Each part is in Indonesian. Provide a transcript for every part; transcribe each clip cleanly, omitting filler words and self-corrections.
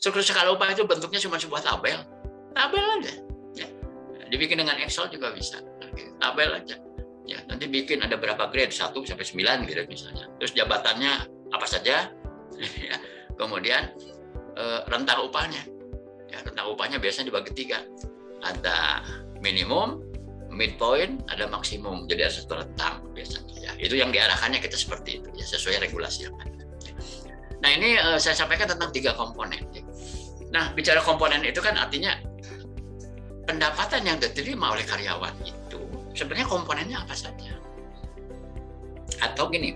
Struktur skala upah itu bentuknya cuma sebuah tabel aja. Ya. Dibikin dengan Excel juga bisa. Tabel aja. Ya, nanti bikin ada berapa grade 1 sampai 9 gitu misalnya. Terus jabatannya apa saja. Ya. Kemudian rentang upahnya. Ya, rentang upahnya biasanya dibagi 3. Ada minimum, midpoint, ada maksimum. Jadi ada satu rentang biasanya. Ya, itu yang diarahkannya kita seperti itu ya, sesuai regulasi yang ada. Nah, ini saya sampaikan tentang 3 komponen. Ya. Nah, bicara komponen itu kan artinya pendapatan yang diterima oleh karyawan itu sebenarnya komponennya apa saja? Atau gini,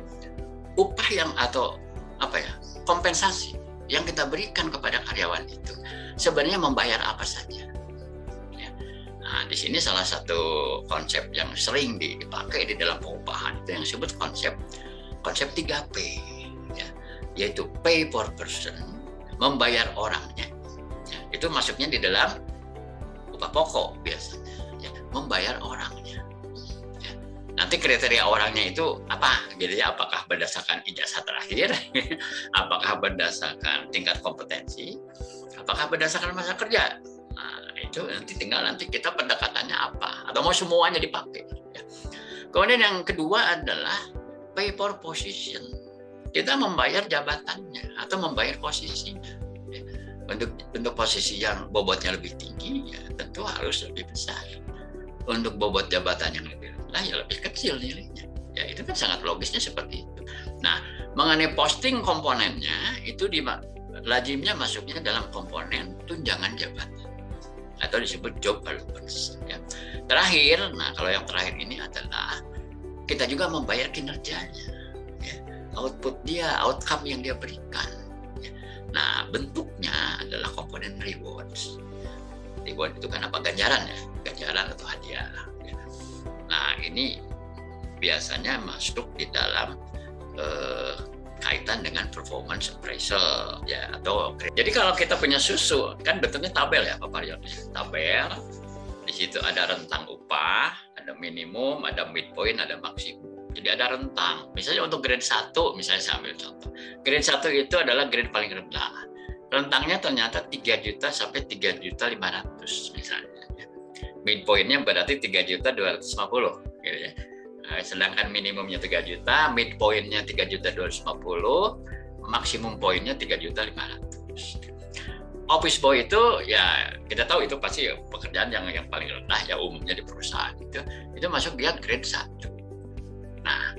upah yang atau apa ya, kompensasi yang kita berikan kepada karyawan itu sebenarnya membayar apa saja? Ya. Nah, di sini salah satu konsep yang sering dipakai di dalam pengupahan itu yang disebut konsep 3P, ya, yaitu pay per person, membayar orangnya. Ya, itu masuknya di dalam upah pokok biasanya, ya, membayar orangnya. Ya. Nanti kriteria orangnya itu apa? Gitu ya, apakah berdasarkan ijazah terakhir, apakah berdasarkan tingkat kompetensi, apakah berdasarkan masa kerja. Nah, itu nanti kita pendekatannya apa? Atau mau semuanya dipakai. Ya. Kemudian yang kedua adalah pay for position. Kita membayar jabatannya atau membayar posisinya. Untuk posisi yang bobotnya lebih tinggi, ya tentu harus lebih besar. Untuk bobot jabatan yang lebih rendah, ya lebih kecil nilainya. Ya itu kan sangat logisnya seperti itu. Nah, mengenai posting komponennya, itu lazimnya masuknya dalam komponen tunjangan jabatan atau disebut job allowance. Ya. Terakhir, nah kalau yang terakhir ini adalah kita juga membayar kinerjanya, ya. Output dia, outcome yang dia berikan. Nah, bentuknya adalah komponen rewards. Reward itu kan apa? Ganjaran ya, ganjaran atau hadiah. Nah, ini biasanya masuk di dalam kaitan dengan performance appraisal ya, atau jadi kalau kita punya susu kan bentuknya tabel ya, Pak Paryon. Tabel, di situ ada rentang upah, ada minimum, ada midpoint, ada maksimum. Jadi ada rentang. Misalnya untuk grade 1, misalnya saya ambil contoh. Grade 1 itu adalah grade paling rendah. Rentangnya ternyata 3 juta sampai 3.500.000 misalnya. Midpoint-nya berarti 3.250.000 gitu ya. Sedangkan minimumnya 3 juta, midpoint-nya 3.250.000, maksimum poinnya 3.500.000. Office boy itu ya kita tahu itu pasti pekerjaan yang paling rendah ya, umumnya di perusahaan itu masuk dia grade 1. Nah,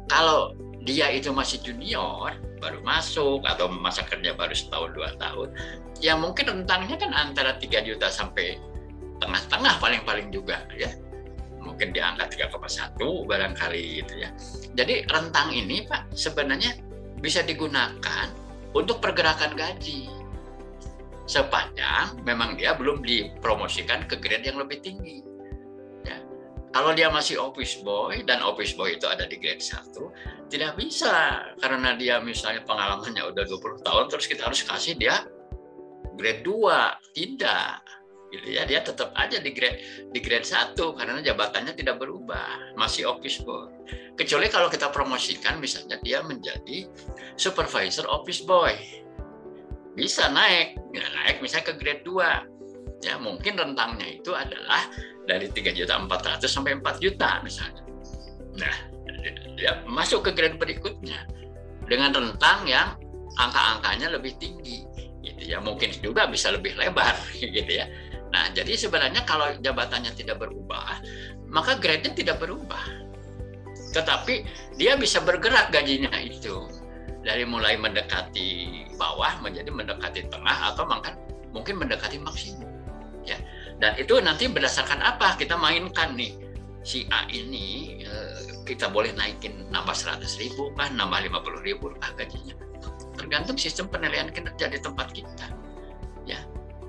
kalau dia itu masih junior, baru masuk, atau masa kerja baru setahun 2 tahun, ya mungkin rentangnya kan antara 3 juta sampai tengah-tengah paling-paling juga, ya. Mungkin di angka 3,1 barangkali gitu ya. Jadi rentang ini, Pak, sebenarnya bisa digunakan untuk pergerakan gaji. Sepanjang memang dia belum dipromosikan ke grade yang lebih tinggi. Kalau dia masih office boy, dan office boy itu ada di grade 1, tidak bisa. Karena dia misalnya pengalamannya udah 20 tahun, terus kita harus kasih dia grade 2. Tidak. Gitu ya, dia tetap aja di grade 1, karena jabatannya tidak berubah. Masih office boy. Kecuali kalau kita promosikan, misalnya dia menjadi supervisor office boy. Bisa naik misalnya ke grade 2. Ya, mungkin rentangnya itu adalah dari 3.400.000 sampai 4 juta misalnya. Nah, dia masuk ke grade berikutnya dengan rentang yang angka-angkanya lebih tinggi, gitu ya. Mungkin juga bisa lebih lebar, gitu ya. Nah, jadi sebenarnya kalau jabatannya tidak berubah, maka grade-nya tidak berubah. Tetapi dia bisa bergerak gajinya itu dari mulai mendekati bawah menjadi mendekati tengah atau mungkin mendekati maksimum. Ya, dan itu nanti berdasarkan apa kita mainkan nih, si A ini kita boleh naikin nambah 100.000 kah, nambah 50.000 kah gajinya, tergantung sistem penilaian kinerja di tempat kita. Ya,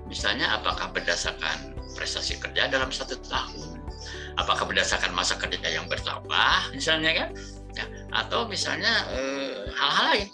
misalnya apakah berdasarkan prestasi kerja dalam 1 tahun, apakah berdasarkan masa kerja yang bertambah misalnya kan, ya, atau misalnya hal-hal lain.